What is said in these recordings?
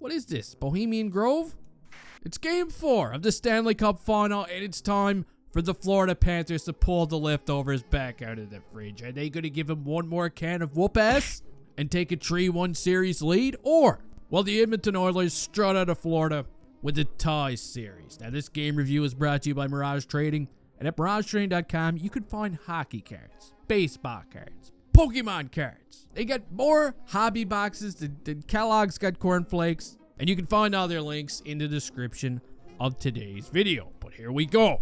What is this? Bohemian Grove? It's Game 4 of the Stanley Cup Final, and it's time for the Florida Panthers to pull the leftovers back out of the fridge. Are they going to give him one more can of whoop ass and take a 3-1 series lead? Or will the Edmonton Oilers strut out of Florida with a tie series? Now, this game review is brought to you by Mirage Trading. And at MirageTrading.com, you can find hockey cards, baseball cards, Pokemon cards. They got more hobby boxes than Kellogg's got cornflakes. And you can find all their links in the description of today's video. But here we go.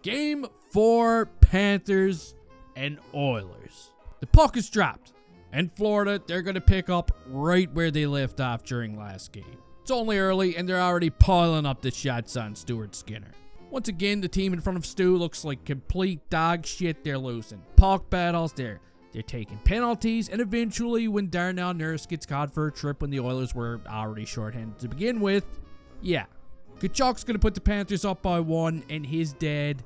Game 4, Panthers and Oilers. The puck is dropped. And Florida, they're going to pick up right where they left off during last game. It's only early, and they're already piling up the shots on Stuart Skinner. Once again, the team in front of Stu looks like complete dog shit. They're losing puck battles. They're taking penalties. And eventually, when Darnell Nurse gets caught for a trip when the Oilers were already shorthanded to begin with, yeah, Tkachuk's going to put the Panthers up by 1, and his dad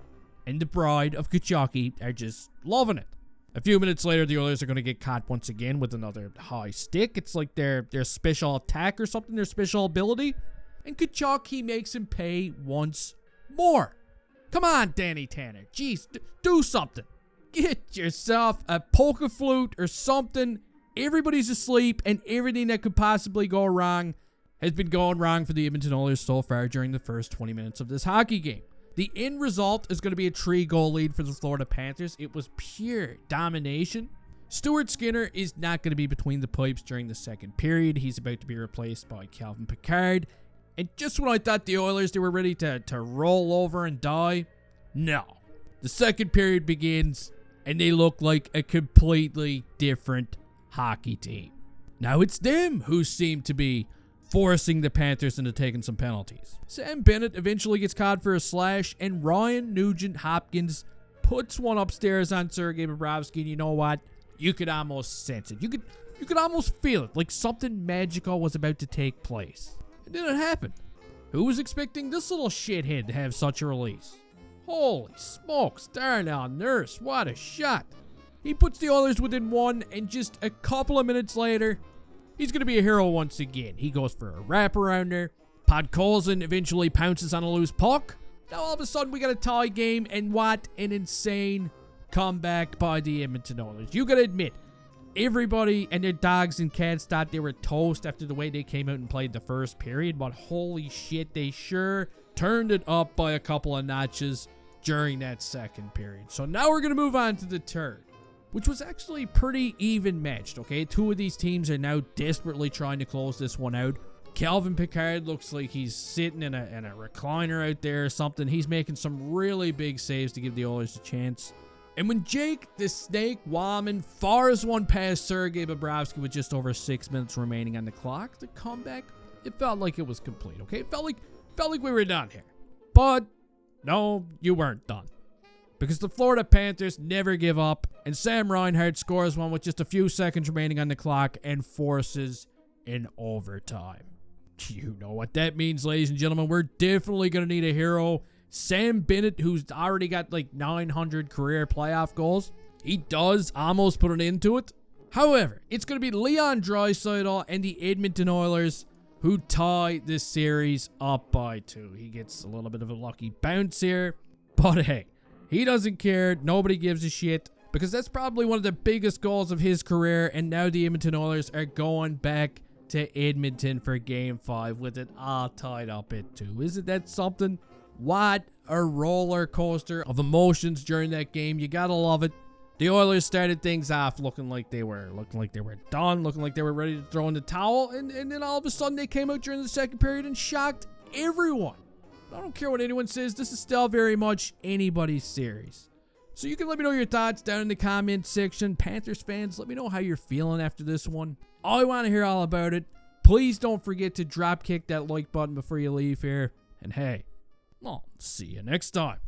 and the bride of Junkie are just loving it. A few minutes later, the Oilers are going to get caught once again with another high stick. It's like their special attack or something, their special ability. And Tkachuk, he makes him pay once more. Come on, Danny Tanner. Jeez, do something. Get yourself a polka flute or something. Everybody's asleep, and everything that could possibly go wrong has been going wrong for the Edmonton Oilers so far during the first 20 minutes of this hockey game. The end result is going to be a 3-goal lead for the Florida Panthers. It was pure domination. Stuart Skinner is not going to be between the pipes during the second period. He's about to be replaced by Calvin Pickard. And just when I thought the Oilers, they were ready to roll over and die, no. The second period begins, and they look like a completely different hockey team. Now it's them who seem to be forcing the Panthers into taking some penalties. Sam Bennett eventually gets caught for a slash, and Ryan Nugent-Hopkins puts one upstairs on Sergei Bobrovsky, and you know what? You could almost sense it. You could almost feel it, like something magical was about to take place. And then it happened. Who was expecting this little shithead to have such a release? Holy smokes, Darnell Nurse, what a shot. He puts the Oilers within 1, and just a couple of minutes later, he's going to be a hero once again. He goes for a wraparounder. Podkolzin eventually pounces on a loose puck. Now all of a sudden we got a tie game, and what an insane comeback by the Edmonton Oilers. You got to admit, everybody and their dogs and cats thought they were toast after the way they came out and played the first period, but holy shit, they sure turned it up by a couple of notches during that second period. So now we're going to move on to the third, which was actually pretty even matched, okay? Two of these teams are now desperately trying to close this one out. Calvin Pickard looks like he's sitting in a recliner out there or something. He's making some really big saves to give the Oilers a chance. And when Jake the Snake Wallman fires one past Sergei Bobrovsky with just over 6 minutes remaining on the clock, the comeback, it felt like it was complete, okay? It felt like we were done here. But no, you weren't done. Because the Florida Panthers never give up, and Sam Reinhart scores one with just a few seconds remaining on the clock and forces an overtime. You know what that means, ladies and gentlemen. We're definitely going to need a hero. Sam Bennett, who's already got like 900 career playoff goals, he does almost put an end to it. However, it's going to be Leon Draisaitl and the Edmonton Oilers who tie this series up by 2. He gets a little bit of a lucky bounce here, but hey, he doesn't care. Nobody gives a shit, because that's probably one of the biggest goals of his career, and now the Edmonton Oilers are going back to Edmonton for Game 5 with it all tied up at 2. Isn't that something? What a roller coaster of emotions during that game. You gotta love it. The Oilers started things off looking like they were done, looking like they were ready to throw in the towel, and then all of a sudden they came out during the second period and shocked everyone. I don't care what anyone says, this is still very much anybody's series. So you can let me know your thoughts down in the comment section. Panthers fans, let me know how you're feeling after this one. I want to hear all about it. Please don't forget to drop kick that like button before you leave here. And hey, I'll see you next time.